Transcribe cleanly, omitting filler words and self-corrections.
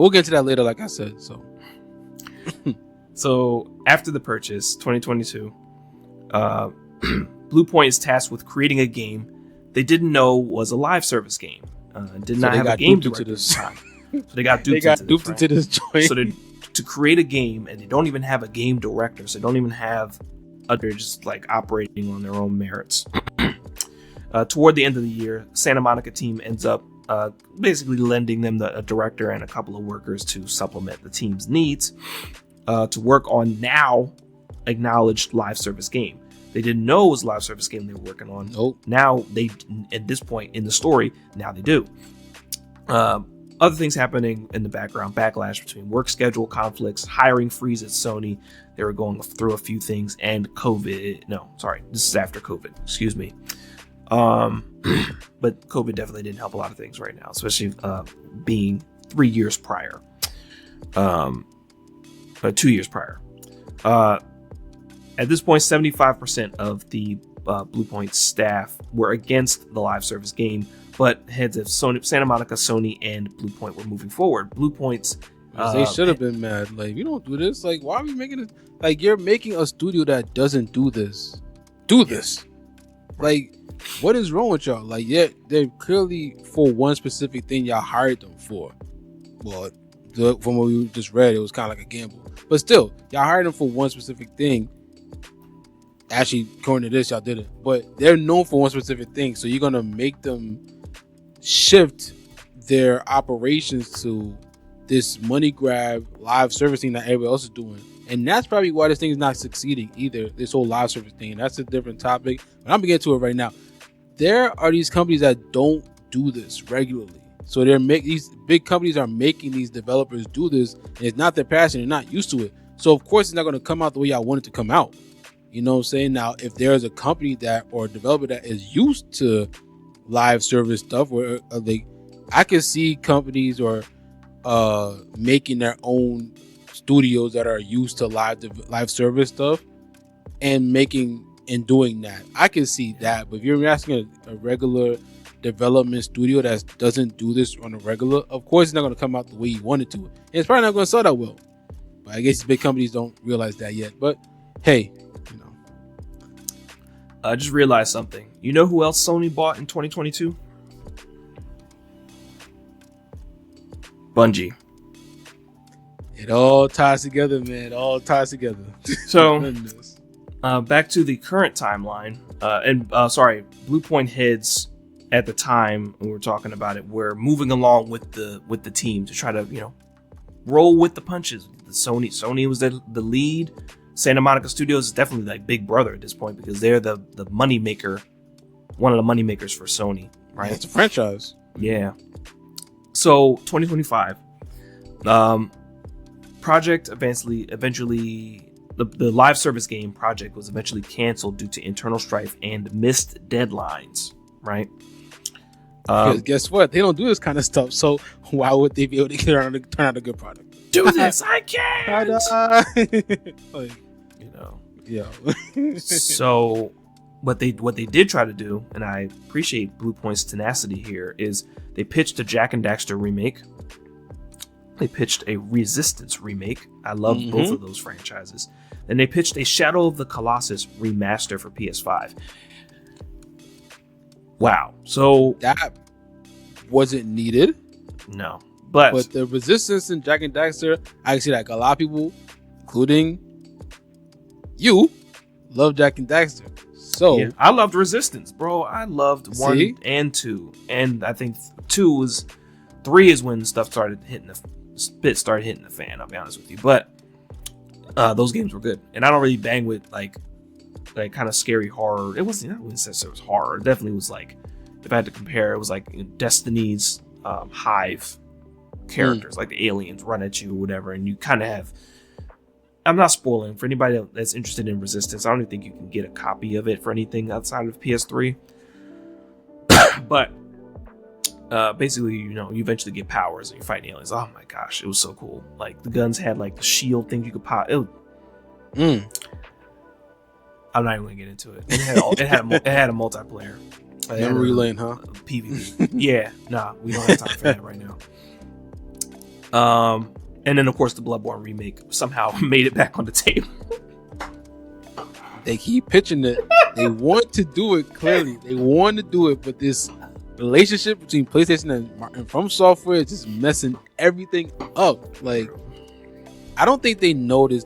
We'll get to that later, like I said. So after the purchase, 2022, BluePoint is tasked with creating a game they didn't know was a live service game. Did not have a game director at the time. So they got duped into this joint. So to create a game, and they don't even have a game director, so they don't even have they're just like operating on their own merits. Toward the end of the year, Santa Monica team ends up basically lending them a director and a couple of workers to supplement the team's needs to work on now acknowledged live service game. They didn't know it was a live service game they were working on. Nope. Now they, at this point in the story, now they do. Other things happening in the background: backlash between work schedule conflicts, hiring freeze at Sony. They were going through a few things, and COVID. No, sorry, this is after COVID. Excuse me. But COVID definitely didn't help a lot of things right now, especially being 3 years prior, 2 years prior. At this point, 75% of the BluePoint staff were against the live service game, but heads of Santa Monica, Sony, and BluePoint were moving forward. BluePoint's they should have been mad. Like, we don't do this. Like, why are we making it? Like, you're making a studio that doesn't do this. Do this. Like, what is wrong with y'all? Like, yeah, they're clearly for one specific thing y'all hired them for. Well, from what we just read, it was kind of like a gamble. But still, y'all hired them for one specific thing. Actually, according to this, y'all didn't. But they're known for one specific thing. So you're going to make them shift their operations to this money grab live service thing that everybody else is doing. And that's probably why this thing is not succeeding either, this whole live service thing. And that's a different topic. But I'm going to get to it right now. There are these companies that don't do this regularly. So these big companies are making these developers do this. And it's not their passion. They're not used to it. So, of course, it's not going to come out the way y'all want it to come out. You know what I'm saying? Now, if there's a company or a developer that is used to live service stuff, where I can see companies or making their own studios that are used to live service stuff and doing that. I can see that. But if you're asking a regular development studio that doesn't do this on a regular, of course it's not going to come out the way you want it to. And it's probably not going to sell that well. But I guess big companies don't realize that yet. But hey, I just realized something. You know who else Sony bought in 2022? Bungie. It all ties together, man. It all ties together. So, back to the current timeline. BluePoint heads at the time when we were talking about it, we're moving along with the team to try to, roll with the punches. Sony was the lead. Santa Monica Studios is definitely like Big Brother at this point because they're the money maker, one of the money makers for Sony, right? It's a franchise. Yeah. So 2025, project eventually the live service game project was eventually canceled due to internal strife and missed deadlines, right? Because guess what? They don't do this kind of stuff. So why would they be able to turn out a good product? Do this, I can't. Yeah. So what they did try to do, and I appreciate BluePoint's tenacity here, is they pitched a Jak and Daxter remake. They pitched a Resistance remake. I love both of those franchises. And they pitched a Shadow of the Colossus remaster for PS5. Wow. So that wasn't needed. No. But the Resistance and Jak and Daxter, I can see that a lot of people, including you, love Jak and Daxter. So yeah, I loved Resistance, bro. I loved 1 and 2, and I think 3 is when stuff started hitting the fan. I'll be honest with you, but those games were good, and I don't really bang with like kind of scary horror. It wasn't. I wouldn't say it was horror. It definitely was like, if I had to compare, it was like Destiny's Hive characters, like the aliens run at you or whatever, and you kind of have. I'm not spoiling for anybody that's interested in Resistance. I don't even think you can get a copy of it for anything outside of PS3. But basically, you eventually get powers and you're fighting aliens. Oh my gosh, it was so cool. Like the guns had like the shield thing you could pop. I'm not even gonna get into it. It had a multiplayer. Memory lane, huh? PvP. Yeah, nah, we don't have time for that right now. And then of course the Bloodborne remake somehow made it back on the table. They keep pitching it. They want to do it. Clearly, they want to do it, but this relationship between PlayStation and From Software is just messing everything up. Like, I don't think they noticed